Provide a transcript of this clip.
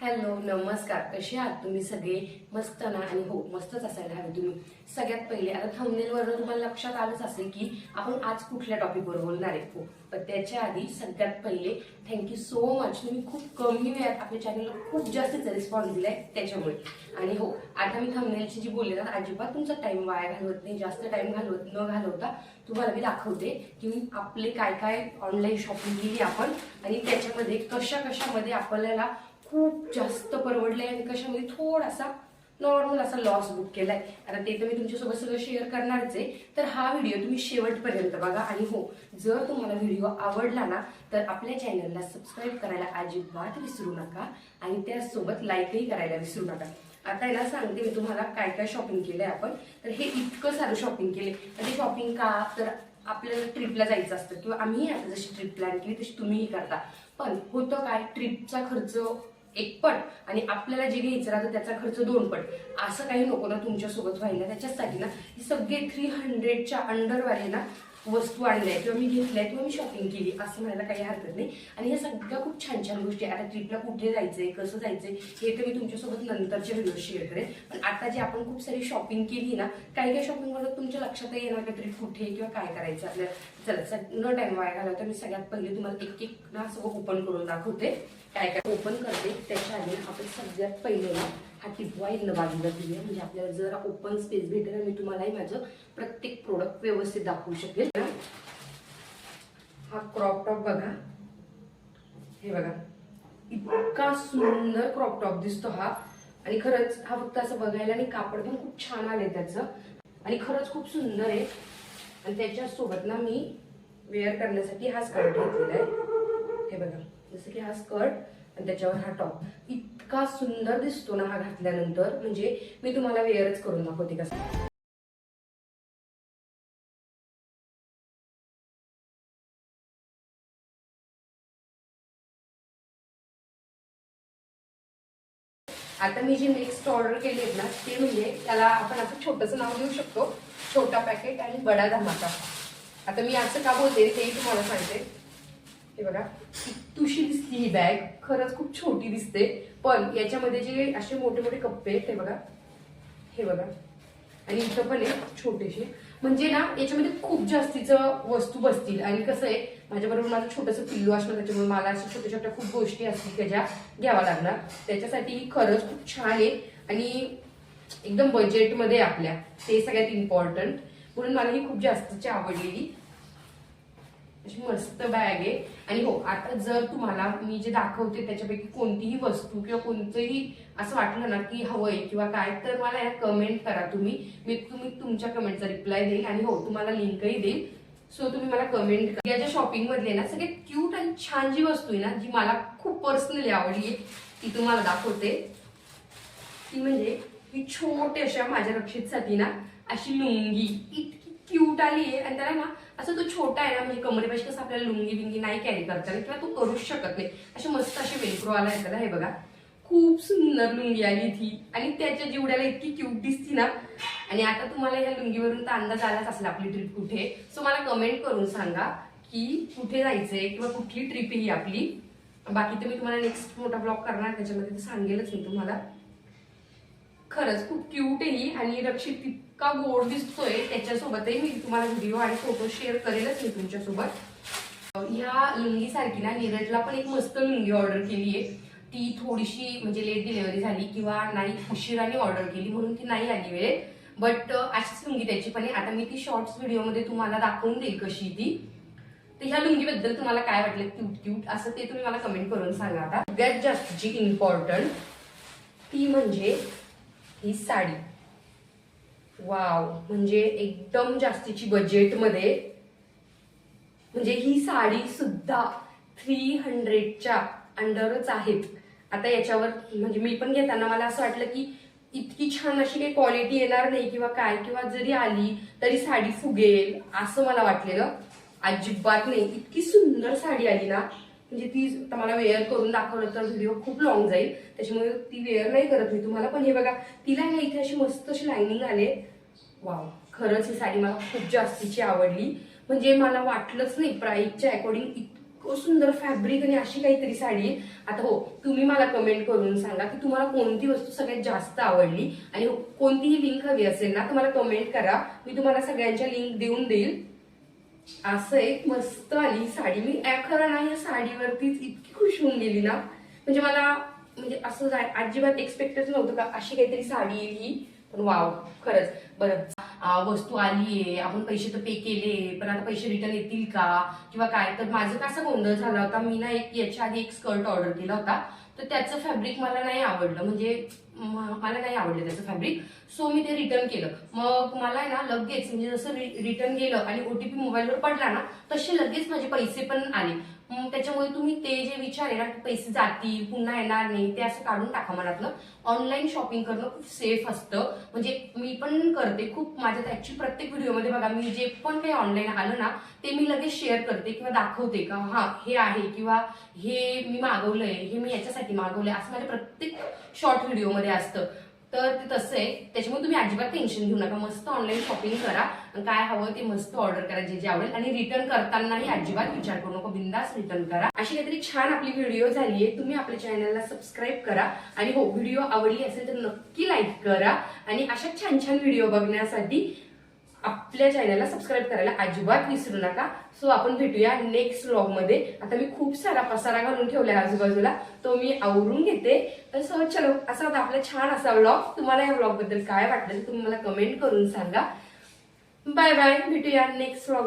Hello नमस्कार, कसे आहात तुम्ही सगळे? मस्त ना? आणि हो, मस्तच असायला हवे तुम्ही. सगळ्यात पहिले आता थंबनेलवरून तुम्हाला लक्षात आलंच असेल की आपण आज कुठल्या टॉपिकवर बोलणार आहे. हो, पण त्याच्या आधी सगळ्यात पहिले थँक्यू सो मच. तुम्ही खूप कमी वेळात आपल्या चॅनलला खूप जास्तीचा रिस्पॉन्स दिलाय त्याच्यामुळे. आणि हो, आता मी थंबनेलची जी बोलले ना, अजिबात तुमचा टाइम वाया घालवत नाही, जास्त टाइम न घालवता तुम्हाला मी दाखवते की आपले काय काय ऑनलाईन शॉपिंग केली आपण आणि त्याच्यामध्ये कशामध्ये आपल्याला खूप जास्त परवडले आणि कशामध्ये थोडासा नॉर्मल असा लॉस बुक केलाय. आता ते तर मी तुमच्यासोबत सगळं शेअर करणारच आहे. तर हा व्हिडिओ तुम्ही शेवटपर्यंत बघा. आणि हो, जर तुम्हाला व्हिडिओ आवडला ना तर आपल्या चॅनलला सबस्क्राईब करायला अजिबात विसरू नका आणि त्यासोबत लाईकही करायला विसरू नका. आता याला सांगते मी तुम्हाला काय काय शॉपिंग केलंय आपण. तर हे इतकं सारं शॉपिंग केले. ते शॉपिंग का तर आपल्याला ट्रिपला जायचं असतं किंवा आम्ही आता जशी ट्रिप प्लॅन केली तशी तुम्हीही करता. पण होतं काय, ट्रिपचा खर्च एक पट आणि आपल्याला जे घ्यायचं राहतं त्याचा खर्च दोन पट. असं काही नको ना तुमच्यासोबत व्हायला. त्याच्यासाठी ना ही सगळे 300च्या अंडरवाले ना वस्तू आणल्या किंवा मी घेतल्या किंवा मी शॉपिंग केली असं म्हणायला काही हरकत नाही. आणि ह्या सगळ्या खूप छान छान गोष्टी. आता ट्रिपला कुठे जायचंय, कसं जायचंय हे तर मी तुमच्यासोबत नंतरच्या व्हिडिओ शेअर करेन. पण आता जे आपण खूप सारी शॉपिंग केली ना, काही शॉपिंग मध्ये तुमच्या लक्षात येणार का ट्रिप कुठे किंवा काय करायचं आपल्याला. चला न टाइम वाया घालवता मी सगळ्यात पहिले तुम्हाला एक एक ना सगळं ओपन करून दाखवते. काय काय ओपन करते त्याच्या आधी आपण सगळ्यात पहिले ना हा टिपवा इथनं बाजूला ठेवूया, म्हणजे आपल्याला जरा ओपन स्पेस भेटेल आणि मी तुम्हालाही माझं प्रत्येक प्रोडक्ट व्यवस्थित दाखवू शकेल. हा क्रॉप टॉप बघा, हे बघा इतका सुंदर क्रॉप टॉप दिसतो हा. आणि खरंच हा फक्त असं बघायला आणि कापड पण खूप छान आले त्याचं आणि खरंच खूप सुंदर आहे. आणि त्याच्या सोबत ना मी वेअर करण्यासाठी हा स्कर्ट घेतलेला आहे. हे बघा, जसं की हा स्कर्ट आणि त्याच्यावर हा टॉप इतका सुंदर दिसतो ना हा घातल्यानंतर. म्हणजे मी तुम्हाला वेअरच करून दाखवते कसं. आता मी जी नेक्स्ट ऑर्डर केली आहे ना ते म्हणजे त्याला आपण असं छोटंसं नाव देऊ शकतो, छोटा पॅकेट आणि बडा धमाका. आता मी असं का बोलते तेही तुम्हाला सांगते. हे बघा तुशी दिसती ही बॅग, खरंच खूप छोटी दिसते. पण याच्यामध्ये जे असे मोठे मोठे कप्पे आहेत, हे बघा, हे बघा, आणि इथं पण आहे छोटेसे. म्हणजे ना याच्यामध्ये खूप जास्तीचं वस्तू बसतील. आणि कसं आहे, माझ्याबरोबर माझं छोटंसं पिल्लू असणार त्याच्यामुळे मला अशा छोट्या छोट्या खूप गोष्टी असतील त्याच्या घ्यावा लागणार. त्याच्यासाठी खरंच खूप छान आहे आणि एकदम बजेटमध्ये आपल्या, ते सगळ्यात इम्पॉर्टंट. म्हणून मला ही खूप जास्तची आवडलेली अशी मस्त बॅग आहे. आणि हो, आता जर तुम्हाला मी जे दाखवते त्याच्यापैकी कोणतीही वस्तू किंवा कोणतंही असं वाटलं ना की हवंय किंवा काय, तर मला या कमेंट करा तुम्ही. मी तुमच्या कमेंटचा रिप्लाय देईल आणि हो तुम्हाला लिंकही देईल. सो तुम्ही मला कमेंट करा. याच्या शॉपिंग मधले ना सगळे क्यूट आणि छान जी वस्तू आहे ना, जी मला खूप पर्सनली आवडली ती तुम्हाला दाखवते. ती म्हणजे ही छोटी अशा माझ्या रक्षितसाठी ना अशी लुंगी इतकी क्यूट आली आहे. आणि त्याला ना असं तो छोटा आहे ना, म्हणजे कमरेपाशी कसं आपल्याला लुंगी बिंगी नाही कॅरी करता किंवा तू करूच शकत नाही, असे मस्त असे वेलक्रो आला आहे त्याला. हे बघा खूप सुंदर लुंगी आली थी आणि त्याच्या जिवड्याला इतकी क्यूट दिसती ना. आणि आता तुम्हाला या लुंगीवरून तर अंदाज आलाच असेल आपली ट्रिप कुठे. सो मला कमेंट करून सांगा की कुठे जायचंय किंवा कुठली ट्रिप ही आपली. बाकी तर मी तुम्हाला नेक्स्ट मोठा ब्लॉग करणार त्याच्यामध्ये तर सांगेलच मी तुम्हाला. खरंच खूप क्यूट आहे ही आणि रक्षित इतका गोड दिसतोय. त्याच्यासोबतही मी तुम्हाला व्हिडिओ आणि फोटो शेअर करेलच मी तुमच्यासोबत. ह्या लुंगी सारखी ना नीरजला पण एक मस्त लुंगी ऑर्डर केली आहे. ती थोडीशी म्हणजे लेट डिलिव्हरी झाली किंवा नाही उशिराने ऑर्डर केली म्हणून ती नाही आली वेळेत. बट अशीच लुंगी त्याची पण आहे. आता मी ती शॉर्ट्स व्हिडिओमध्ये तुम्हाला दाखवून देईल कशी ती. तर ह्या लुंगीबद्दल तुम्हाला काय वाटलं, क्यूट क्यूट असं ते तुम्ही मला कमेंट करून सांगा. आता सगळ्यात जास्तची इम्पॉर्टंट ती म्हणजे ही साडी. वाव, म्हणजे एकदम जास्तीची बजेटमध्ये. म्हणजे ही साडी सुद्धा 300च्या अंडरच आहेत. आता याच्यावर म्हणजे मी पण घेताना मला असं वाटलं की इतकी छान अशी काही क्वालिटी येणार नाही किंवा काय, किंवा जरी आली तरी साडी फुगेल असं मला वाटलेलं. अजिबात नाही, इतकी सुंदर साडी आली ना. म्हणजे ती मला वेअर करून दाखवलं तर व्हिडिओ खूप लॉंग जाईल, त्याच्यामुळे ती वेअर नाही करत मी तुम्हाला. पण हे बघा तिला ना इथे अशी मस्त अशी लाइनिंग आले. वाव, खरंच ही साडी मला खूप जास्तीची आवडली. म्हणजे मला वाटलंच नाही प्राइसच्या अकॉर्डिंग इतकं सुंदर फॅब्रिक आणि अशी काहीतरी साडी आहे. आता हो, तुम्ही मला कमेंट करून सांगा की तुम्हाला कोणती वस्तू सगळ्यात जास्त आवडली आणि कोणतीही लिंक हवी असेल ना तर मला कमेंट करा, मी तुम्हाला सगळ्यांच्या लिंक देऊन देईल. असं एक मस्त आली साडी. मी खरं ना या साडीवरतीच इतकी खुश होऊन गेली ना, म्हणजे मला म्हणजे असं अजिबात एक्सपेक्टच नव्हतं का अशी काहीतरी साडी येईल ही. पण वाव, खरंच. बरं, वस्तू आलीये, आपण पैसे तर पे केले, पण आता पैसे रिटर्न येतील का किंवा काय. तर माझं कसा गोंधळ झाला होता, मी ना याच्या आधी एक स्कर्ट ऑर्डर केला होता, तर त्याचं फॅब्रिक मला नाही आवडलं, म्हणजे मला नाही आवडलं त्याचं फॅब्रिक. सो मी ते रिटर्न केलं. मग मला आहे ना लगेच म्हणजे जसं रिटर्न गेलं आणि ओटीपी मोबाईलवर पडला ना तसे लगेच माझे पैसे पण आले. त्याच्यामुळे तुम्ही ते जे विचार आहे ना की पैसे जातील पुन्हा येणार नाही ते असं काढून टाका मनातलं. ऑनलाईन शॉपिंग करणं खूप सेफ असतं. म्हणजे मी पण करते खूप. माझ्या ऍक्च्युअली प्रत्येक व्हिडिओमध्ये बघा मी जे पण काही ऑनलाईन आलं ना ते मी लगेच शेअर करते किंवा दाखवते का हा हे आहे किंवा हे मी मागवलंय, हे मी याच्यासाठी मागवलंय, असं माझ्या प्रत्येक शॉर्ट व्हिडिओमध्ये असतं. तर ते तसं आहे. त्याच्यामुळे तुम्ही अजिबात टेन्शन घेऊ नका. मस्त ऑनलाईन शॉपिंग करा, काय हवं ते मस्त ऑर्डर करा जे जे आवडेल. आणि रिटर्न करतानाही अजिबात विचार करू नको, बिंदास रिटर्न करा. अशी काहीतरी छान आपली व्हिडिओ झालीये. तुम्ही आपल्या चॅनलला सबस्क्राईब करा आणि हो, व्हिडिओ आवडली असेल तर नक्की लाईक करा. आणि अशा छान छान व्हिडिओ बघण्यासाठी आपल्या चॅनलला सबस्क्राईब करायला अजिबात विसरू नका. सो आपण भेटूया नेक्स्ट व्लॉग मध्ये. आता मी खूप सारा पसारा घालून ठेवलाय आजूबाजूला, तो मी आवरून घेते. तर सो चलो, असा होता आपला छान असा व्लॉग. तुम्हाला या व्लॉग बद्दल काय वाटलं तुम्ही मला कमेंट करून सांगा. बाय बाय, भेटूया नेक्स्ट व्लॉग.